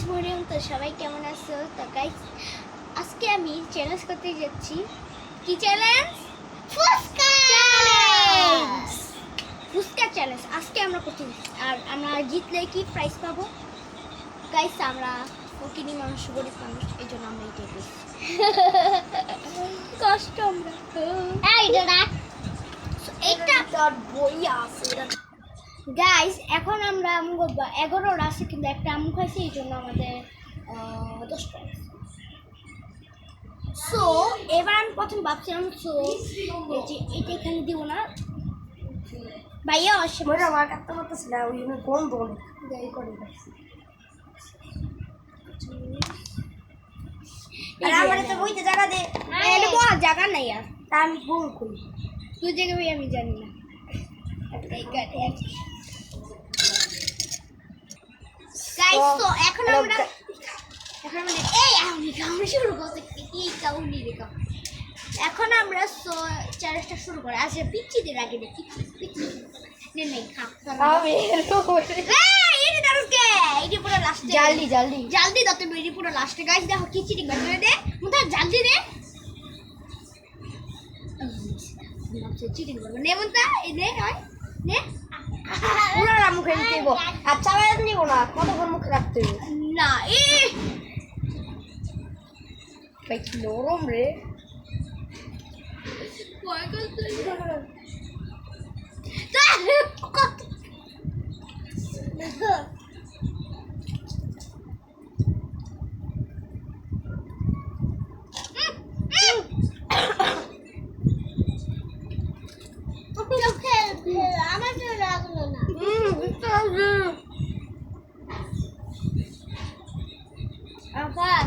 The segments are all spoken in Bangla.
মরিয়ম, তো সবাই কেমন আছো? তো গাইস আজকে আমি চ্যালেঞ্জ করতে যাচ্ছি। কি challenge? Fuchka challenge. Fuchka challenge আজকে আমরা করতে যাচ্ছি। আর আমরা জিতলে কি প্রাইজ পাবো? গাইস আমরা ফকিনি মানুষ, গরিব মানুষ, এই জন্য আমরা এটাই পেয়েছি। কষ্ট আমরা এইটা বই আছে গাইস। এখন আমরা 11 আছে, কিন্তু একটা আমু খাইছি, এই জন্য আমাদের 10 টাকা। সো এবার আমি প্রথম ভাবছিলাম যে এটা এখানে দিব না ভাইয়া, অসুবিধা আমার কাটতে পারতেছি না, ওই জন্য কোন দোল যাই করে আর আমার তো বইতে জায়গা দে, এনে বড় জায়গা নাই আর তা আমি কোন করি তুই জায়গা ভাই আমি জানি না। গাইস তো এখন আমরা শুরু করতে এখন আমরা চ্যালেঞ্জটা শুরু করি। আচ্ছা পিচ্ছিদের আগে দেখি নেই খা জলদি জলদি জলদি দাও তুমি, পুরো লাস্টে গাইস দেখো খিচুড়ি বের দে মুথা জলদি দে চিটিং করব নে মুথা এই নে হয় নে পুরো মুখে দিতে দেবো। আচ্ছা ভাই নিব না, কতক্ষণ মুখে রাখতে হবে না ভাই কি নরম রে। আমার তো লাগলো না। আবার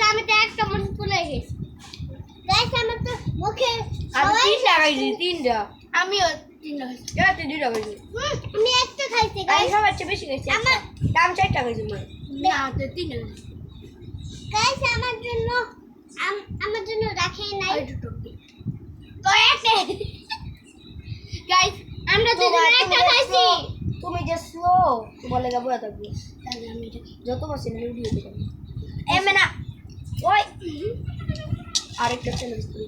আমি তো একটা মনে ভুলে গেছি। আমার তো মুখে আমিও 3টা খাইছি। আমি একটা খাইছি বেশি খাইছি আমার দাম 4 টাকা খাইছি না তো 3টা গাইস আমার জন্য রাখে নাই তো গাইস আমরা দুজন একটা খাইছি। তুমি যে স্লো বলে যাবো এত আমি এটা যত মাসে নিয়ে দিয়ে দেবো না ওই আরেকটা চ্যালেঞ্জ করি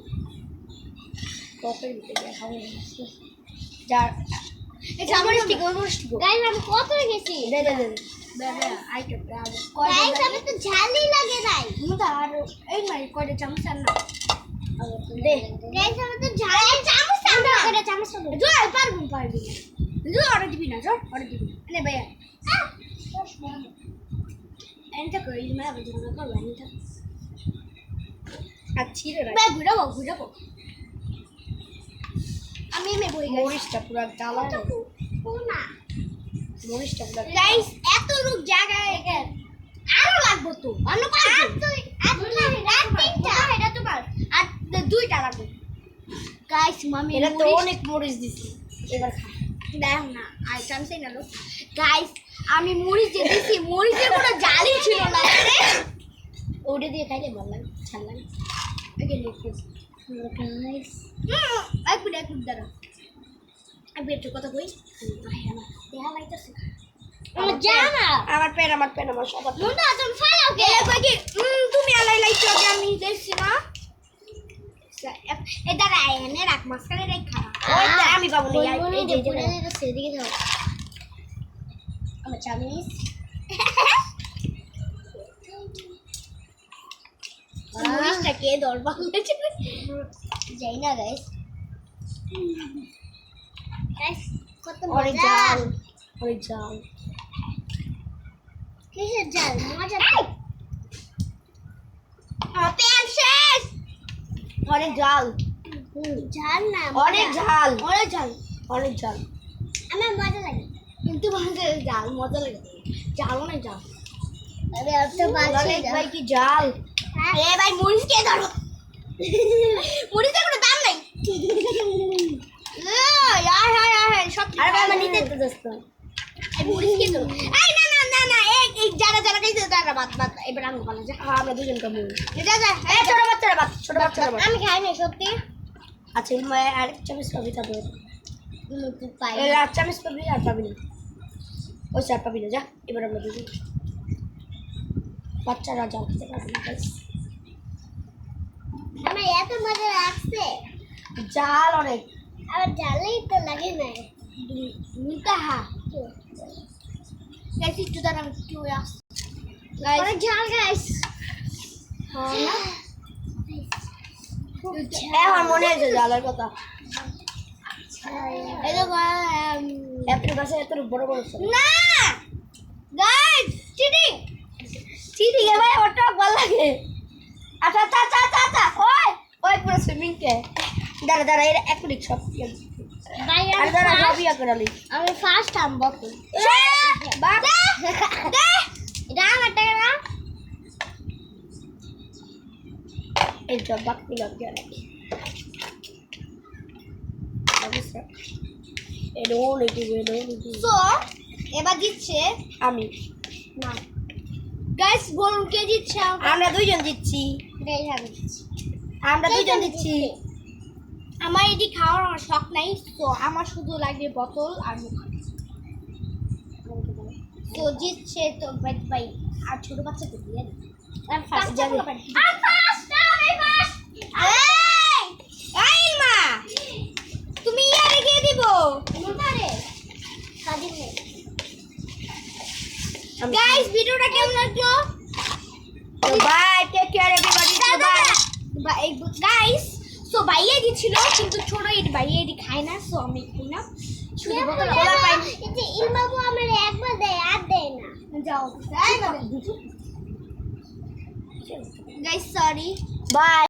কফি দিতে দেখাবো যার এটা আমার স্টিক গাইস আমি কত গেছি দে দে দে বেবে আইটেম গাইস আমি তো ঝালই লাগে নাই মুদা আর এই মাই কয়টা চামচ না দে গাইস আমি তো ঝাল চামচ না করে চামচ না জোর পারবি জোর অর্ডার দিবি না জোর অর্ডার দিবি আরে ভাইয়া এন্টা কই মা বাজে না করব এন্টা আচ্ছা রে ভাই ঘুরাবো আমি বই গাইস মরিচটা পুরো ডালা না মরিচটা পুরো গাইস এত লোক জায়গায় আরো লাগবে তো অন্য কাজ এটা তোমার আর 2টা লাগবে গাইস মামি এটা তো অনেক মরিচ দিছি এবার খা দেখ না আই চামচই না লোক গাইস আমি মরিচ যে দিছি মরিচের কোনো জালি ছিল না ওটা দিয়ে খাইলে ভালো লাগে ছাল লাগে ওকে লিখো গাইস এক মিনিট দাঁড়া আমি একটু কথা কই দেখা লাইতেছে আমার জানা আমার পেন আমার সবার মুন্ডা তুমি ফালাও কে কই কি তুমি আলাই লাইছো যে আমি দেখছি না এটা রায়নে রাখ মাসখানে রেখা ওইটা আমি পাবো না এই যে সেদিকে যাও আমার চামিস মরিচটা কে দরবার যাই না গাইস কত অনেক জাল কিসের জাল মজা প্যান শেষ অনেক জাল ঝাল না অনেক ঝাল আমার মজা লাগে কিন্তু মজা লাগে জাল অনেক জাল আরে একটা অনেক ভাই কি জাল এ ভাই মরিচ কে ধরো মরিচের কোনো দাম নাই দোস্ত আমি মরিচ খেয়ে দেবো। এই না না না না এই যারা যারা খাইছে তারা বাদ এবার আমি বলা যা হ্যাঁ আমরা দুজন খাবো যা যা এই ছোট বাচ্চারা বাদ আমি খাই না সত্যি আচ্ছা এই মায়ের আর চামচ পাবি তা তোর তুই পাই এই আর চামচ পাবি আর পাবি না ওই স্যার পাবি না যা এবার আমরা দুজন বাচ্চারা জাল খেতে পারবে না guys। আমার এত মজা লাগছে জাল অনেক আবার জালেই তো লাগে না মুটা হা গাইস একটু দাঁড়ান কেউ আসছে অনেক ঝাল গাইস এখন মনে হয়েছে জালের কথা এই দেখো অ্যাপেল গাছে এত বড় বড় ছিল। না গাইস চিটিং ঠিক আছে ভাই ওটা ভালো লাগে আচ্ছা আচ্ছা আচ্ছা আচ্ছা আচ্ছা ওই পুরো সুইমিং কে দাঁড়া এর এক মিনিট সব ভাই আর দাঁড়া সব ইয়া করালি আমি ফার্স্ট আনবো বাহ এটা আমার টাকা না এই জব বাক পিলার গেল এলো লিটি সো এবার দিচ্ছে আমি না গাইস বলুন কে দিচ্ছে আমরা দুইজন দিচ্ছি গাইস আমি দিচ্ছি আমরা দুইজন দিচ্ছি আমার এটি খাওয়ার আমার শখ নাই তো আমার শুধু লাগবে বোতল আর মুখ তো জিতছে তো ভাই আর ছোট বাচ্চাকে দিয়ে দিই আর ফার্স্ট যাবে। আর ফার্স্ট আমি ফার্স্ট এই মা তুমি ইয়ারে কে দিব মোটারে কাজে নেই গাইস ভিডিওটা কেমন লাগলো তো bye take care everybody bye guys so ভাইয়া দিছিল কিন্তু ছোট এটি ভাইয়া এটি খায় না সো আমি খাই না শুধু বোতল খোলা পাই এতে ইলমাবু আমার একবার দেয় আর দেয় না যাও গাইস সরি বাই